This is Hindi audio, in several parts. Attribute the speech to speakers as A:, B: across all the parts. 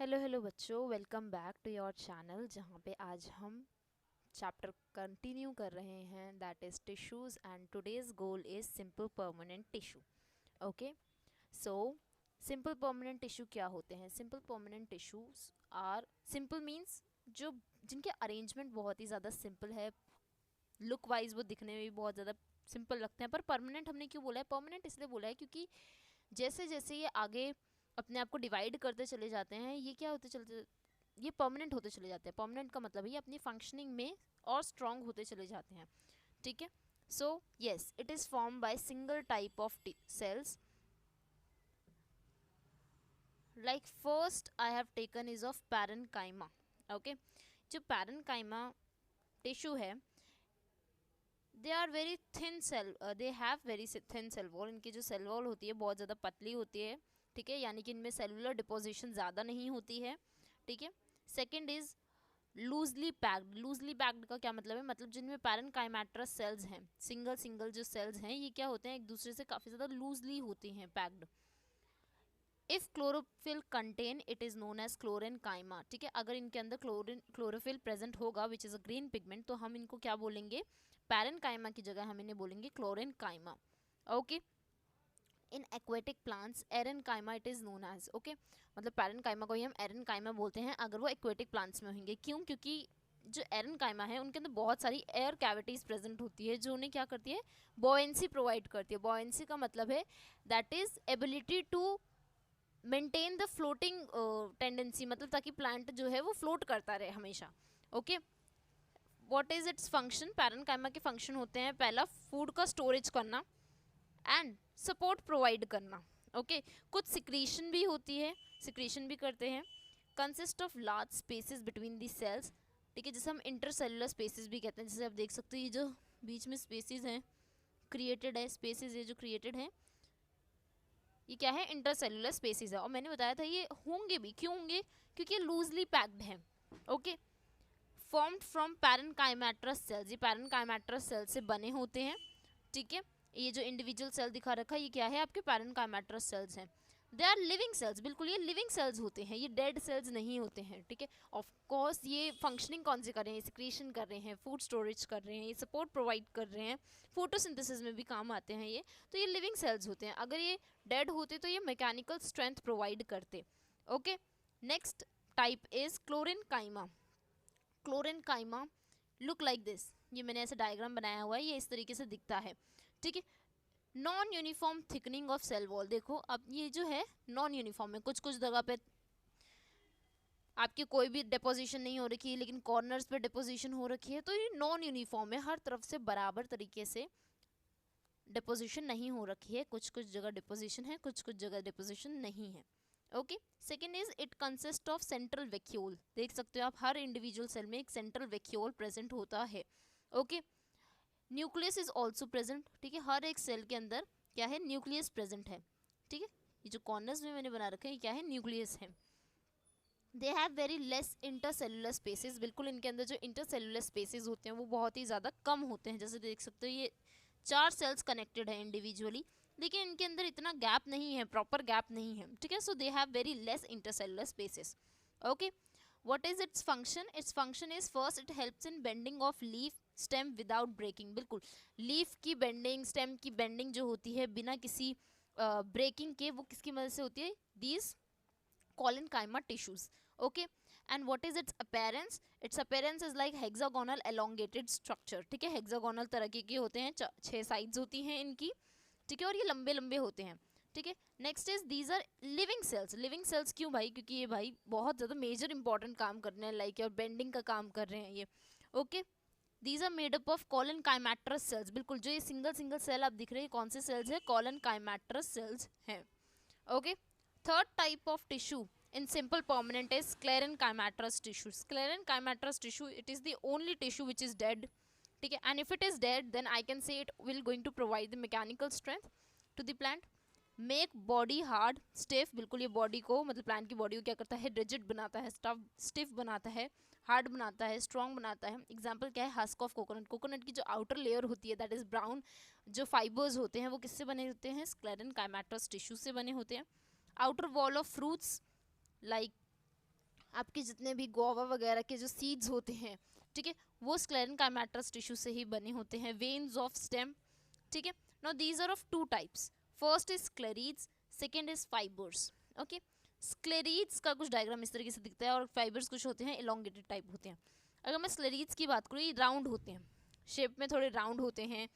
A: हेलो बच्चों, welcome back to your channel जहाँ पे आज हम चैप्टर कंटिन्यू कर रहे हैं that is tissues and today's goal is simple permanent tissue. Okay, so simple permanent tissue क्या होते हैं? Simple permanent tissues are simple means जो जिनके अरेंजमेंट बहुत ही ज़्यादा सिंपल है, लुक वाइज वो दिखने में भी बहुत ज़्यादा सिंपल लगते हैं। पर परमानेंट हमने क्यों बोला है? परमानेंट इसलिए बोला है क्योंकि जैसे जैसे ये आगे अपने आप को डिवाइड करते चले जाते हैं, ये क्या होते चलते, ये परमानेंट होते चले जाते हैं। परमानेंट का मतलब है ये अपनी फंक्शनिंग में और स्ट्रॉन्ग होते चले जाते हैं। ठीक है, so yes, it is form by single type of cells. Like first I have taken is of parenchyma. Okay, जो पैरेन्काइमा टिश्यू है, they are very thin cell, they have very thin cell wall. इनकी जो सेल वॉल होती है बहुत ज़्यादा पतली होती है। ठीक है, यानी कि इनमें सेलुलर डिपोजिशन ज़्यादा नहीं होती है। ठीक है, second is loosely packed. Loosely packed का क्या मतलब है? मतलब जिनमें पैरेन्काइमेट्रस सेल्स हैं, सिंगल सिंगल जो सेल्स हैं, ये क्या होते हैं, एक दूसरे से काफ़ी ज़्यादा लूजली होती हैं, packed. If chlorophyll contain it is known as chlorenchyma. ठीक है, अगर इनके अंदर क्लोरोफिल प्रेजेंट होगा which is a green pigment, तो हम इनको क्या बोलेंगे? पैरेन्काइमा की जगह हम इन्हें बोलेंगे chlorenchyma. Okay, in aquatic plants aerenchyma it is known as. Okay, मतलब पैरेन्काइमा को ही हम एरेनकाइमा बोलते हैं अगर वो एक्वेटिक प्लांट्स में होंगे। क्यों? क्योंकि जो एरेनकाइमा है उनके अंदर बहुत सारी एयर कैविटीज प्रेजेंट होती है जो उन्हें क्या करती है? बॉयंसी प्रोवाइड करती है। बॉयंसी का मतलब है that is ability to maintain the floating tendency, मतलब ताकि प्लांट जो है वो फ्लोट करता रहे हमेशा। Okay, what is its function? Parenchyma के फंक्शन होते हैं, पहला फूड का स्टोरेज करना एंड सपोर्ट प्रोवाइड करना। ओके, कुछ सिक्रीशन भी होती है, सिक्रीशन भी करते हैं। Consist of large spaces between the cells. ठीक है, जैसे हम इंटरसेलुलर स्पेसेस भी कहते हैं। जैसे आप देख सकते हो ये जो बीच में स्पेसेस हैं, क्रिएटेड है स्पेसेस, ये जो क्रिएटेड है ये क्या है? इंटरसेलुलर स्पेसेस है। और मैंने बताया था ये होंगे भी, क्यों होंगे? क्योंकि ये लूजली पैक्ड है। Okay, formed from parenchymatous cells. ये पैरेन्काइमेट्रस सेल से बने होते हैं। ठीक है, ये जो इंडिविजुअल सेल दिखा रखा है ये क्या है? आपके पैरेन्काइमेट्रस सेल्स हैं। They are living cells. बिल्कुल, ये लिविंग सेल्स होते हैं, ये डेड सेल्स नहीं होते हैं। ठीक है, ऑफ कोर्स ये फंक्शनिंग कौन से कर रहे हैं? सिक्रीशन कर रहे हैं, फूड स्टोरेज कर रहे हैं, ये सपोर्ट प्रोवाइड कर रहे हैं, फोटोसिंथेसिस में भी काम आते हैं ये। तो ये लिविंग सेल्स होते हैं। अगर ये डेड होते तो ये मैकेनिकल स्ट्रेंथ प्रोवाइड करते। Okay, next type is chlorenchyma. Chlorenchyma look like this. ये मैंने ऐसा डायग्राम बनाया हुआ है, ये इस तरीके से दिखता है। ठीक है, non uniform thickening of cell wall. देखो अब ये जो है नॉन यूनिफॉर्म है, कुछ कुछ जगह पे आपकी कोई भी डिपोजिशन नहीं हो रखी है लेकिन कॉर्नर्स पे डिपोजिशन हो रखी है, तो ये नॉन यूनिफॉर्म है, हर तरफ से बराबर तरीके से डिपोजिशन नहीं हो रखी है। कुछ कुछ जगह डिपोजिशन है, कुछ कुछ जगह डिपोजिशन नहीं है। Okay, second is it consist of central vacuole. देख सकते हो आप हर इंडिविजुअल सेल में एक सेंट्रल वैक्यूल प्रेजेंट होता है। Okay, nucleus is also present. ठीक है, हर एक सेल के अंदर क्या है? न्यूक्लियस प्रेजेंट है। ठीक है, ये जो कॉर्नर्स में मैंने बना रखे हैं क्या है? न्यूक्लियस है। दे have very less intercellular spaces. बिल्कुल, इनके अंदर जो इंटरसेलुलर स्पेसेस होते हैं वो बहुत ही ज़्यादा कम होते हैं। जैसे देख सकते हो ये 4 सेल्स कनेक्टेड है इंडिविजुअली, लेकिन इनके अंदर इतना गैप नहीं है, प्रॉपर गैप नहीं है। ठीक है, so they have very less intercellular spaces. Okay, what is its function? Its function is first it helps in bending of leaf stem without breaking। बिल्कुल, लीफ की बेंडिंग, स्टेम की बेंडिंग जो होती है बिना किसी ब्रेकिंग के, वो किसकी मदद से होती है? These collenchyma tissues। okay, and what is its appearance? Its appearance is like hexagonal elongated structure। ठीक है, हेक्सागोनल तरह के होते हैं, 6 साइड्स होती हैं इनकी। ठीक है, और ये लंबे लंबे होते हैं। ठीक है, next is these are living cells. Living cells क्यों भाई? क्योंकि ये भाई बहुत ज़्यादा मेजर इंपॉर्टेंट काम कर रहे हैं, लाइक और बेंडिंग का काम कर रहे हैं ये। Okay, these are made up of collenchymatous cells. बिल्कुल, जो ये सिंगल सिंगल सेल आप दिख रहे हैं कौन से सेल्स है? कॉलनकाइमेट्रस सेल्स हैं। Okay, third type of tissue in simple permanent is sclerenchymatous tissue। Sclerenchymatous tissue, it is the only tissue which is dead। ठीक है, and if it is dead then I can say it will going to provide the mechanical strength to the plant, make body hard stiff। बिल्कुल, ये बॉडी को मतलब प्लांट की बॉडी को क्या करता है? रिजिड बनाता है, स्टिफ बनाता है, हार्ड बनाता है, स्ट्रॉन्ग बनाता है। एग्जाम्पल क्या है? Husk of coconut. कोकोनट की जो आउटर लेयर होती है दैट इज ब्राउन, जो फाइबर्स होते हैं वो किससे बने होते हैं? स्क्लेरेनकाइमेटस टिश्यू से बने होते हैं। Outer wall of fruits like आपके जितने भी गुआवा वगैरह के जो सीड्स होते हैं, ठीक है, वो स्क्लेरेनकाइमेटस टिश्यू से ही बने होते हैं. वेन्स ऑफ स्टेम, ठीक है. Now these are of two types. First is sclereids, second is fibres. Okay, sclereids का कुछ डायग्राम इस तरीके से दिखता है और फाइबर्स कुछ होते हैं इलोंगेटेड टाइप होते हैं. अगर मैं स्क्लेरीड्स की बात करूँ, ये राउंड होते हैं, शेप में थोड़े राउंड होते हैं,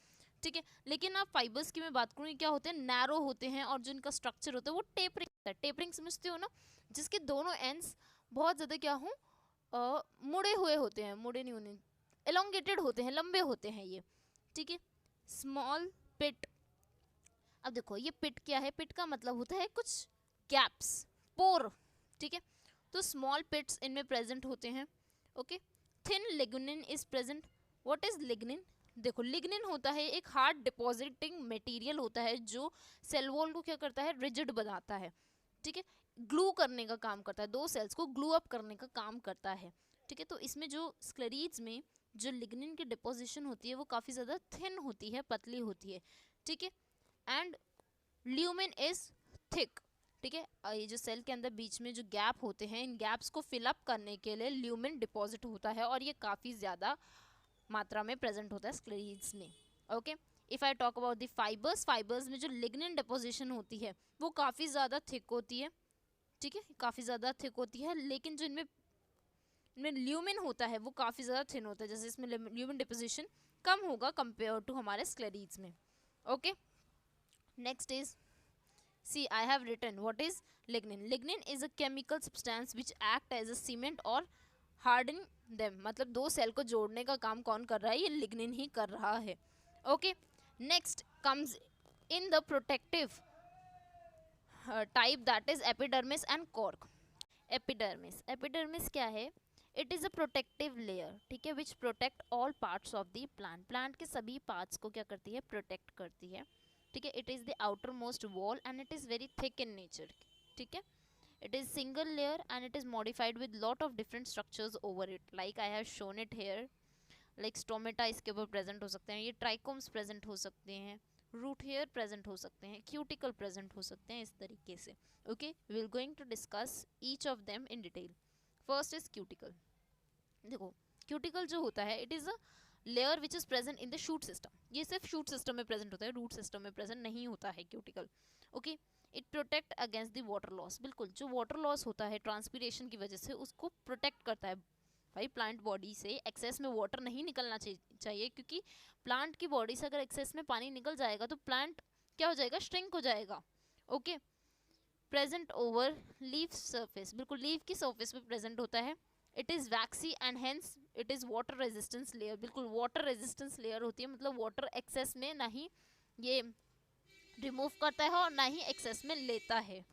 A: ठीक है. लेकिन आप फाइबर्स की मैं बात करूँ, क्या होते हैं, नैरो होते हैं और जो इनका स्ट्रक्चर होता है वो टेपरिंग होता है. टेपरिंग समझते हो ना, जिसके दोनों एंड्स बहुत ज़्यादा क्या हो, मुड़े हुए होते हैं, मुड़े नहीं होने, एलोंगेटेड होते हैं, लंबे होते हैं ये, ठीक है. स्मॉल पिट. अब देखो ये पिट क्या है, पिट का मतलब होता है कुछ गैप्स, पोर, ठीक है. तो स्मॉल पिट्स इनमें प्रेजेंट होते हैं. Okay, thin lignin is present. What is lignin? देखो लिग्निन होता है एक हार्ड डिपॉजिटिंग मटेरियल होता है जो सेल वॉल को क्या करता है, रिजिड बनाता है, ठीक है, ग्लू करने का काम करता है, दो सेल्स को ग्लू अप करने का काम करता है, ठीक है. तो इसमें जो स्क्लेरीड्स में जो लिग्निन की डिपोजिशन होती है वो काफ़ी ज़्यादा थिन होती है, पतली होती है, ठीक है. एंड ल्यूमेन इज थिक, ठीक है. ये जो सेल के अंदर बीच में जो गैप होते हैं, इन गैप्स को फिलअप करने के लिए ल्यूमेन डिपॉजिट होता है और ये काफ़ी ज़्यादा मात्रा में प्रेजेंट होता है स्क्लेरीड्स में. Okay, if I talk about the fibres, fibres में जो लिग्निन डिपोजिशन होती है वो काफ़ी ज़्यादा थिक होती है, ठीक है, काफ़ी ज़्यादा थिक होती है. लेकिन जो इनमें ल्यूमिन होता है वो काफ़ी ज़्यादा थिन होता है, जैसे इसमें ल्यूमिन डिपोजिशन कम होगा कंपेयर टू हमारे स्क्लेरीड्स में. Okay, next is, see I have written what is lignin. Lignin is a chemical substance which act as a cement or harden them. मतलब दो सेल को जोड़ने का काम कौन कर रहा है, ये लिग्निन ही कर रहा है. Okay, next comes in the protective type, that is epidermis and cork. Epidermis, epidermis क्या है, it is a protective layer, ठीक है, विच protect all parts of the plant. Plant के सभी पार्ट्स को क्या करती है, प्रोटेक्ट करती है, ठीक है. It is the outer most wall and it is very thick in nature, ठीक है. It is single layer and it is modified with lot of different structures over it, like I have shown it here. Like stomata इसके ऊपर प्रेजेंट हो सकते हैं, ये ट्राइकोम्स प्रेजेंट हो सकते हैं, रूट हेयर प्रेजेंट हो सकते हैं, क्यूटिकल प्रेजेंट हो सकते हैं, इस तरीके से. Okay, we will going to discuss each of them in detail. First is cuticle. देखो क्यूटिकल जो होता है, it is a layer which is present in the shoot system. ये सिर्फ शूट सिस्टम में प्रेजेंट होता है, रूट सिस्टम में प्रेजेंट नहीं होता है cuticle. Okay, it protect against the water loss. बिल्कुल, जो वाटर लॉस होता है ट्रांसपीरेशन की वजह से, उसको प्रोटेक्ट करता है. भाई प्लांट बॉडी से एक्सेस में वाटर नहीं निकलना चाहिए, क्योंकि प्लांट की बॉडी से अगर एक्सेस में पानी निकल जाएगा तो प्लांट क्या हो जाएगा, श्रिंक हो जाएगा. Okay, present over leaf surface. बिल्कुल लीफ की सरफेस पे प्रेजेंट होता है. It is vaccine and hence it is water resistance layer. बिल्कुल वाटर रेजिस्टेंस लेयर होती है, मतलब वाटर एक्सेस में ना ही ये रिमूव करता है और ना ही एक्सेस में लेता है.